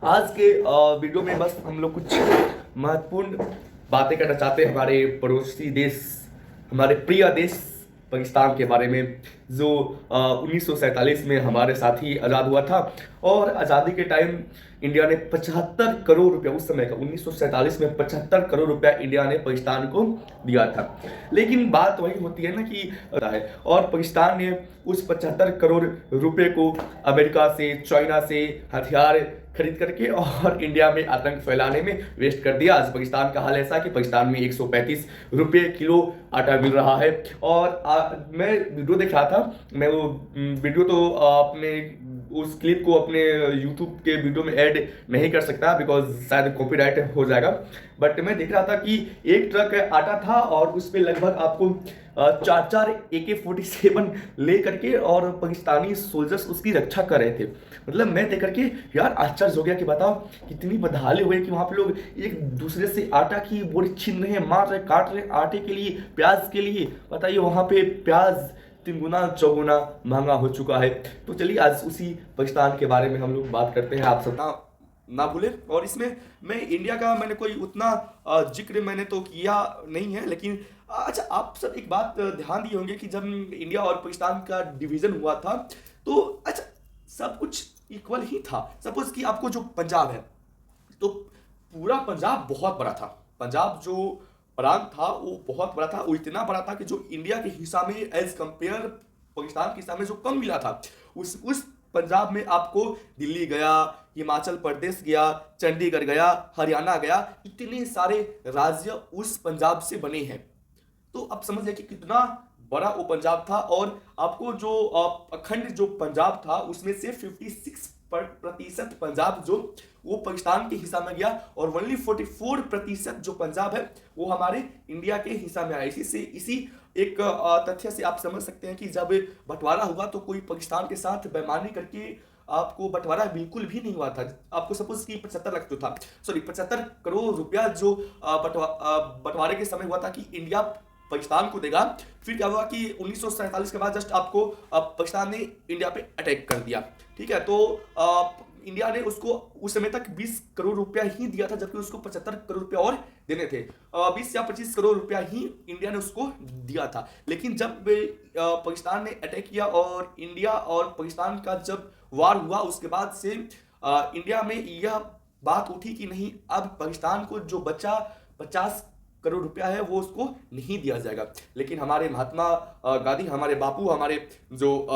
आज के वीडियो में बस हम लोग कुछ महत्वपूर्ण बातें करना चाहते हैं हमारे पड़ोसी देश, हमारे प्रिय देश पाकिस्तान के बारे में, जो 1947 में हमारे साथ ही आज़ाद हुआ था। और आज़ादी के टाइम इंडिया ने 75 करोड़ रुपया, उस समय का 1947 में 75 करोड़ रुपया इंडिया ने पाकिस्तान को दिया था। लेकिन बात वही होती है ना कि और पाकिस्तान ने उस 75 करोड़ रुपए को अमेरिका से, चाइना से हथियार खरीद करके और इंडिया में आतंक फैलाने में वेस्ट कर दिया। आज पाकिस्तान का हाल ऐसा कि पाकिस्तान में 135 रुपये किलो आटा मिल रहा है। और मैं वीडियो देख रहा था, मैं वो वीडियो तो अपने उस क्लिप को अपने यूट्यूब के वीडियो में ऐड नहीं कर सकता बिकॉज शायद कॉपीराइट हो जाएगा। बट मैं देख रहा था कि एक ट्रक आटा था और उस पर लगभग आपको 4 AK-47 ले करके और पाकिस्तानी सोल्जर्स उसकी रक्षा कर रहे थे। मतलब मैं देख करके यार आश्चर्य हो गया कि बताओ कितनी बदहाली हो गई कि वहाँ पे लोग एक दूसरे से आटा की बोरी छीन रहे हैं, मार रहे, काट रहे आटे के लिए, प्याज के लिए। बताइए वहाँ पे प्याज 3 गुना 4 गुना महंगा हो चुका है। तो चलिए आज उसी पाकिस्तान के बारे में हम लोग बात करते हैं। आप सब ना भूले। और इसमें मैं इंडिया का मैंने कोई उतना जिक्र मैंने तो किया नहीं है, लेकिन अच्छा आप सब एक बात ध्यान दिए होंगे कि जब इंडिया और पाकिस्तान का डिवीजन हुआ था तो अच्छा सब कुछ इक्वल ही था। सपोज कि आपको जो पंजाब है तो पूरा पंजाब बहुत बड़ा था। पंजाब जो प्रांत था वो बहुत बड़ा था, वो इतना बड़ा था कि जो इंडिया के हिस्सा में एज कंपेयर पाकिस्तान के हिस्सा में जो कम मिला था, उस पंजाब में आपको दिल्ली गया, हिमाचल प्रदेश गया, चंडीगढ़ गया, हरियाणा गया, इतने सारे राज्य उस पंजाब से बने हैं। तो अब समझ जाए कि कितना बड़ा वो पंजाब था। और आपको जो अखंड जो पंजाब था उसमें से 56% पंजाब जो वो पाकिस्तान के हिस्सा में गया और ओनली 44% जो पंजाब है वो हमारे इंडिया के हिस्सा में आया। इसी एक तथ्य से आप समझ सकते हैं कि जब बंटवारा हुआ तो कोई पाकिस्तान के साथ बेईमानी करके आपको बंटवारा बिल्कुल भी नहीं हुआ था। आपको सपोज कि 75 करोड़ रुपया जो बंटवारे के समय हुआ था कि इंडिया पाकिस्तान को देगा। फिर क्या हुआ कि 1947 के बाद जस्ट आपको पाकिस्तान ने इंडिया पे अटैक कर दिया। ठीक है, तो इंडिया ने उसको उस समय तक 20 करोड़ रुपया ही दिया था, जबकि उसको 75 करोड़ रुपया और देने थे। 20 या 25 करोड़ रुपया ही इंडिया ने उसको दिया था। लेकिन जब पाकिस्तान ने अटैक किया और इंडिया और पाकिस्तान का जब वार हुआ उसके बाद से इंडिया में यह बात उठी कि नहीं, अब पाकिस्तान को जो बचा 50 करोड़ रुपया है वो उसको नहीं दिया जाएगा। लेकिन हमारे महात्मा गांधी, हमारे बापू, हमारे जो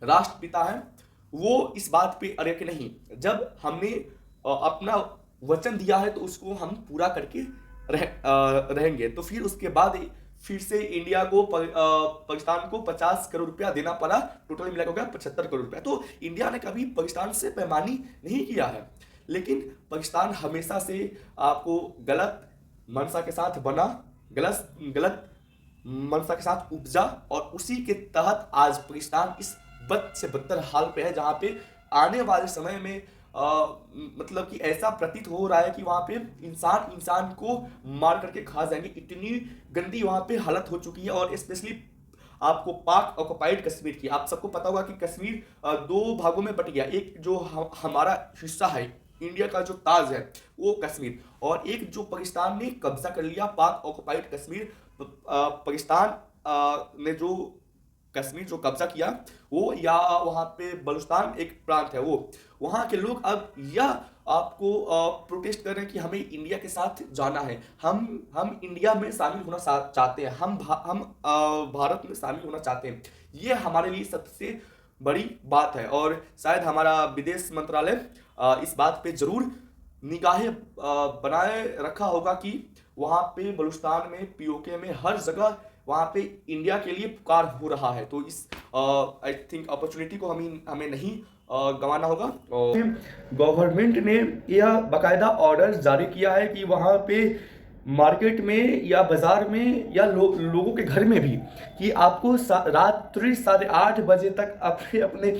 राष्ट्रपिता हैं, वो इस बात पे अड़े कि नहीं, जब हमने अपना वचन दिया है तो उसको हम पूरा करके रहेंगे। तो फिर उसके बाद फिर से इंडिया को पाकिस्तान को 50 करोड़ रुपया देना पड़ा। टोटल मिला हो गया 75 करोड़ रुपया। तो इंडिया ने कभी पाकिस्तान से बेईमानी नहीं किया है, लेकिन पाकिस्तान हमेशा से आपको गलत मनसा के साथ बना, गलत मनसा के साथ उपजा और उसी के तहत आज पाकिस्तान इस बद से बदतर हाल पे है, जहां पे आने वाले समय में मतलब कि ऐसा प्रतीत हो रहा है कि वहां पे इंसान को मार करके खा जाएंगे। इतनी गंदी वहां पे हालत हो चुकी है। और स्पेशली आपको पाक ऑक्युपाइड कश्मीर की, आप सबको पता होगा कि कश्मीर 2 भागों में बट गया। एक जो हमारा हिस्सा है, इंडिया का जो ताज है वो कश्मीर, और एक जो पाकिस्तान ने कब्जा कर लिया पाक ऑक्युपाइड कश्मीर। पाकिस्तान ने जो कश्मीर जो कब्जा किया वो, या वहाँ पे बलूचिस्तान एक प्रांत है, वो वहाँ के लोग अब यह आपको प्रोटेस्ट कर रहे हैं कि हमें इंडिया के साथ जाना है, हम इंडिया में शामिल होना चाहते हैं, हम भारत में शामिल होना चाहते हैं। ये हमारे लिए सबसे बड़ी बात है। और शायद हमारा विदेश मंत्रालय इस बात पे जरूर निगाहें बनाए रखा होगा कि वहाँ पे बलूचिस्तान में, पीओके में, हर जगह वहाँ पे इंडिया के लिए पुकार हो रहा है। तो इस आई थिंक अपॉर्चुनिटी को हमें नहीं गंवाना होगा। और गवर्नमेंट ने यह बाकायदा ऑर्डर जारी किया है कि वहाँ पे मार्केट में या बाजार में या लोगों के घर में भी कि आपको रात्रि 8:30 बजे तक अपने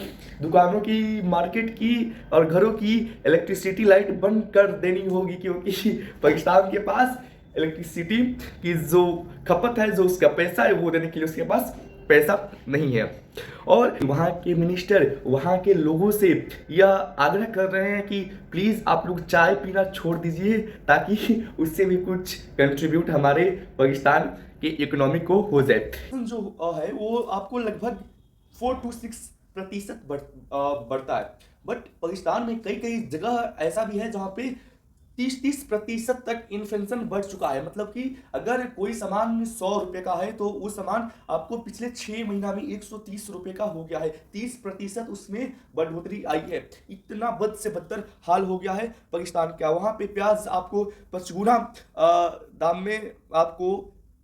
दुकानों की, मार्केट की और घरों की इलेक्ट्रिसिटी लाइट बंद कर देनी होगी, क्योंकि पाकिस्तान के पास इलेक्ट्रिसिटी की जो खपत है, जो उसका पैसा है वो देने के लिए उसके पास पैसा नहीं है। और वहाँ के मिनिस्टर वहाँ के लोगों से यह आग्रह कर रहे हैं कि प्लीज़ आप लोग चाय पीना छोड़ दीजिए, ताकि उससे भी कुछ कंट्रीब्यूट हमारे पाकिस्तान के इकोनॉमी को हो जाए। जो है वो आपको लगभग 4 to 6% बढ़ता है, बट पाकिस्तान में कई कई जगह ऐसा भी है जहाँ पे 30% तक इन्फ्लेशन बढ़ चुका है। मतलब कि अगर कोई सामान 100 रुपये का है तो वो सामान आपको पिछले 6 महीना में 130 रुपये का हो गया है। 30% उसमें बढ़ोतरी आई है। इतना बद से बदतर हाल हो गया है पाकिस्तान का। वहाँ पे प्याज आपको 5 गुना दाम में आपको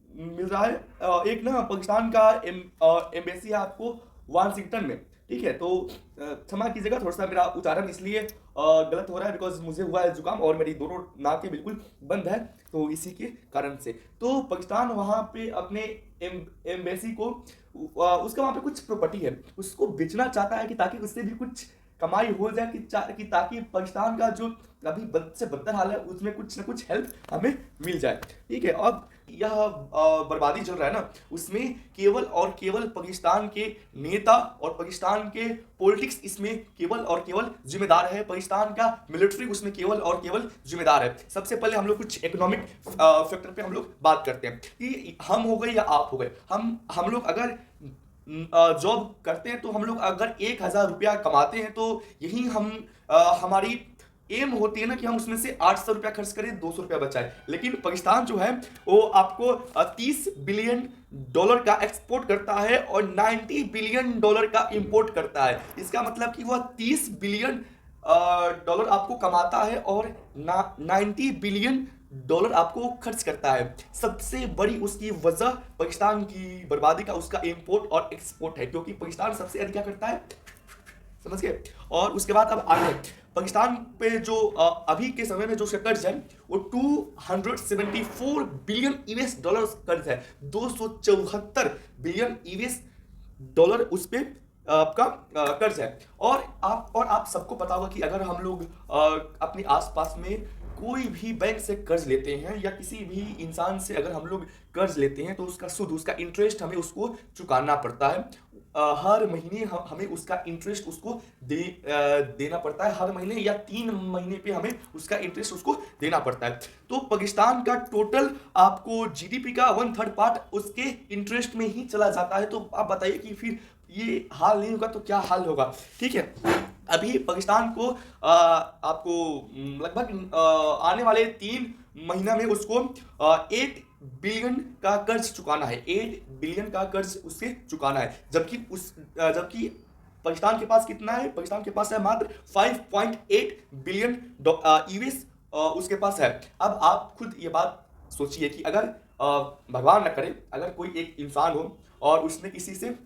मिल रहा है। एक ना पाकिस्तान का एम्बेसी है आपको वाशिंगटन में, ठीक है। तो क्षमा कीजिएगा, थोड़ा सा मेरा उच्चारण इसलिए गलत हो रहा है बिकॉज मुझे हुआ है जुकाम और मेरी दोनों नाकें बिल्कुल बंद है, तो इसी के कारण से। तो पाकिस्तान वहाँ पे अपने एम्बेसी को उसका वहाँ पे कुछ प्रॉपर्टी है उसको बेचना चाहता है कि ताकि उससे भी कुछ कमाई हो जाए, कि ताकि पाकिस्तान का जो अभी बद से बदतर हाल है उसमें कुछ ना कुछ हेल्प हमें मिल जाए, ठीक है। अब यह बर्बादी चल रहा है ना, उसमें केवल और केवल पाकिस्तान के नेता और पाकिस्तान के पॉलिटिक्स इसमें केवल और केवल जिम्मेदार है। पाकिस्तान का मिलिट्री उसमें केवल और केवल जिम्मेदार है। सबसे पहले हम लोग कुछ इकोनॉमिक फैक्टर पे हम लोग बात करते हैं कि हम हो गए या आप हो गए, हम लोग अगर जॉब करते हैं तो हम लोग अगर 1,000 रुपया कमाते हैं तो यही हमारी एम होती है ना कि हम उसमें से 800 रुपया खर्च करें, 200 रुपया बचाए। लेकिन पाकिस्तान जो है वो आपको 30 बिलियन डॉलर का एक्सपोर्ट करता है और 90 बिलियन डॉलर का इंपोर्ट करता है। इसका मतलब कि वह 30 बिलियन डॉलर आपको कमाता है और 90 बिलियन डॉलर आपको खर्च करता है। सबसे बड़ी उसकी वजह पाकिस्तान की बर्बादी का उसका इंपोर्ट और एक्सपोर्ट है, क्योंकि पाकिस्तान सबसे अधिक क्या करता है, समझ गए। और उसके बाद अब आगे पाकिस्तान पे जो अभी के समय में जो कर्ज है वो 274 बिलियन यूएस डॉलर कर्ज है। 274 बिलियन यूएस डॉलर उस पे आपका कर्ज है। और आप सबको पता होगा कि अगर हम लोग अपने आसपास में कोई भी बैंक से कर्ज लेते हैं या किसी भी इंसान से अगर हम लोग कर्ज लेते हैं तो उसका सूद, उसका इंटरेस्ट हमें उसको चुकाना पड़ता है। हर महीने हमें उसका इंटरेस्ट उसको देना पड़ता है। हर महीने या 3 महीने पे हमें उसका इंटरेस्ट उसको देना पड़ता है। तो पाकिस्तान का टोटल आपको जीडीपी का 1/3 पार्ट उसके इंटरेस्ट में ही चला जाता है। तो आप बताइए कि फिर ये हाल नहीं होगा तो क्या हाल होगा, ठीक है। अभी पाकिस्तान को आपको लगभग आने वाले 3 महीना में उसको 8 बिलियन का कर्ज चुकाना है। 8 बिलियन का कर्ज उससे चुकाना है, जबकि पाकिस्तान के पास कितना है, पाकिस्तान के पास है मात्र 5.8 बिलियन यूएस उसके पास है। अब आप खुद ये बात सोचिए कि अगर भगवान न करे अगर कोई एक इंसान हो और उसने किसी से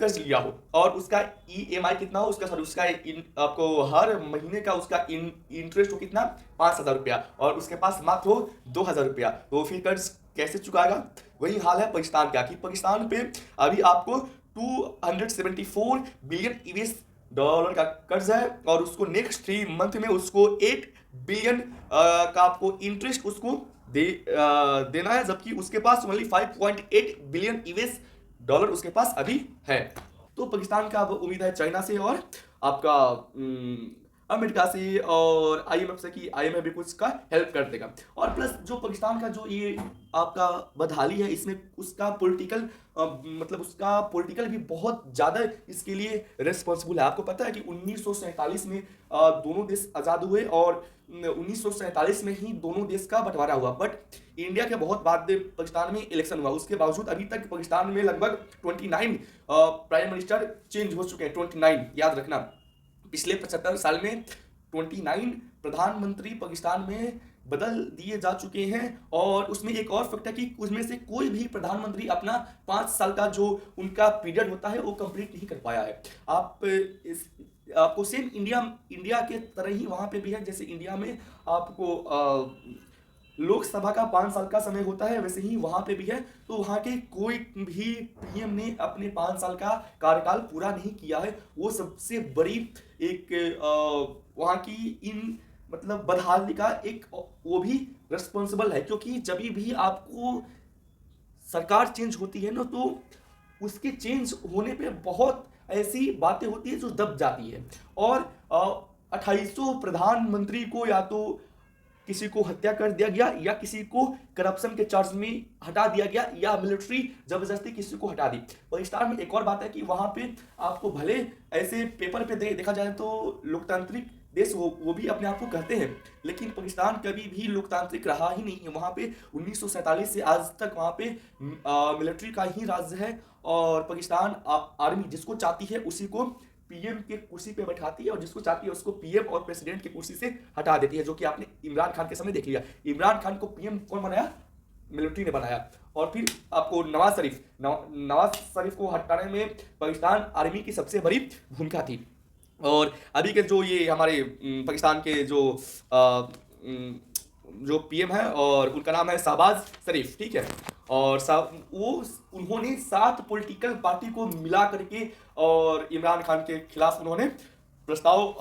कर्ज लिया हो और उसका ईएमआई कितना हो, उसका आपको हर महीने का उसका इंटरेस्ट हो कितना, 5,000 रुपया, और उसके पास मात्र हो 2,000 रुपया, तो फिर कर्ज कैसे चुकाएगा। वही हाल है पाकिस्तान का कि पाकिस्तान पे अभी आपको 274 बिलियन यूएस डॉलर का कर्ज है और उसको नेक्स्ट 3 मंथ में उसको 8 बिलियन का आपको इंटरेस्ट उसको देना है, जबकि उसके पास ओनली 5.8 बिलियन यूएस डॉलर उसके पास अभी है। तो पाकिस्तान का अब उम्मीद है चाइना से और आपका अमेरिका से और आईएमएफ से कि आईएमएफ भी कुछ का हेल्प कर देगा। और प्लस जो पाकिस्तान का जो ये आपका बदहाली है इसमें उसका पॉलिटिकल मतलब उसका पॉलिटिकल भी बहुत ज़्यादा इसके लिए रिस्पॉन्सिबल है। आपको पता है कि 1947 में दोनों देश आज़ाद हुए और 1947 में ही दोनों देश का बंटवारा हुआ, बट इंडिया के बहुत बाद पाकिस्तान में इलेक्शन हुआ। उसके बावजूद अभी तक पाकिस्तान में लगभग 29 प्राइम मिनिस्टर चेंज हो चुके हैं। 29 याद रखना, पिछले 75 साल में 29 प्रधानमंत्री पाकिस्तान में बदल दिए जा चुके हैं। और उसमें एक और फैक्ट है कि उसमें से कोई भी प्रधानमंत्री अपना 5 साल का जो उनका पीरियड होता है वो कंप्लीट नहीं कर पाया है। आपको सेम इंडिया के तरह ही वहाँ पे भी है, जैसे इंडिया में आपको लोकसभा का 5 साल का समय होता है वैसे ही वहाँ पे भी है। तो वहाँ के कोई भी पीएम ने अपने 5 साल का कार्यकाल पूरा नहीं किया है। वो सबसे बड़ी एक वहाँ की मतलब बदहाली का एक वो भी रिस्पॉन्सिबल है, क्योंकि जब भी आपको सरकार चेंज होती है ना तो उसके चेंज होने पे बहुत ऐसी बातें होती है जो दब जाती है। और 2800 प्रधानमंत्री को या तो किसी को हत्या कर दिया गया या किसी को करप्शन के चार्ज में हटा दिया गया या मिलिट्री जबरदस्ती किसी को हटा दी। पाकिस्तान में एक और बात है कि वहां पे आपको भले ऐसे पेपर पे देखा जाए तो लोकतांत्रिक देश वो भी अपने आप को कहते हैं, लेकिन पाकिस्तान कभी भी लोकतांत्रिक रहा ही नहीं है। वहां पे 1947 से आज तक वहां पे मिलिट्री का ही राज्य है। और पाकिस्तान आर्मी जिसको चाहती है उसी को पीएम के कुर्सी पे बैठाती है और जिसको चाहती है उसको पीएम और प्रेसिडेंट की कुर्सी से हटा देती है, जो कि आपने इमरान खान के समय देख लिया। इमरान खान को पीएम कौन बनाया? मिलिट्री ने बनाया। और फिर आपको नवाज शरीफ को हटाने में पाकिस्तान आर्मी की सबसे बड़ी भूमिका थी। और अभी के जो ये हमारे पाकिस्तान के जो पीएम है और उनका नाम है शहबाज शरीफ, ठीक है। और वो उन्होंने 7 पॉलिटिकल पार्टी को मिला करके और इमरान खान के खिलाफ उन्होंने प्रस्ताव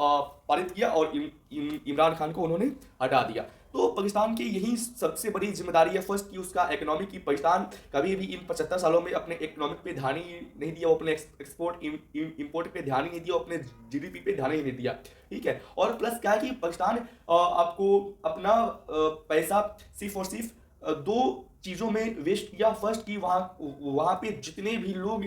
पारित किया और इमरान खान को उन्होंने हटा दिया। तो पाकिस्तान की यही सबसे बड़ी जिम्मेदारी है फर्स्ट की उसका इकोनॉमी की। पाकिस्तान कभी भी इन 75 सालों में अपने इकोनॉमिक पे ध्यान ही नहीं दिया, वो अपने एक्सपोर्ट इंपोर्ट पे ध्यान ही नहीं दिया, अपने जीडीपी पे ध्यान ही नहीं दिया, ठीक है। और प्लस क्या है कि पाकिस्तान आपको अपना पैसा सिर्फ और सिर्फ 2 चीज़ों में वेस्ट किया। फर्स्ट की वहाँ पे जितने भी लोग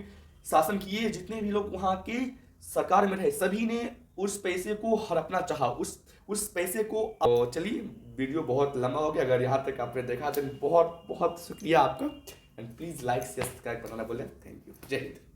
शासन किए, जितने भी लोग वहाँ के सरकार में रहे, सभी ने उस पैसे को हड़पना चाहा, उस पैसे को। तो चलिए, वीडियो बहुत लंबा हो गया, अगर यहाँ तक आपने देखा तो बहुत बहुत शुक्रिया आपका। एंड प्लीज़ लाइक सब्सक्राइब करना बोले। Thank you. जय हिंद।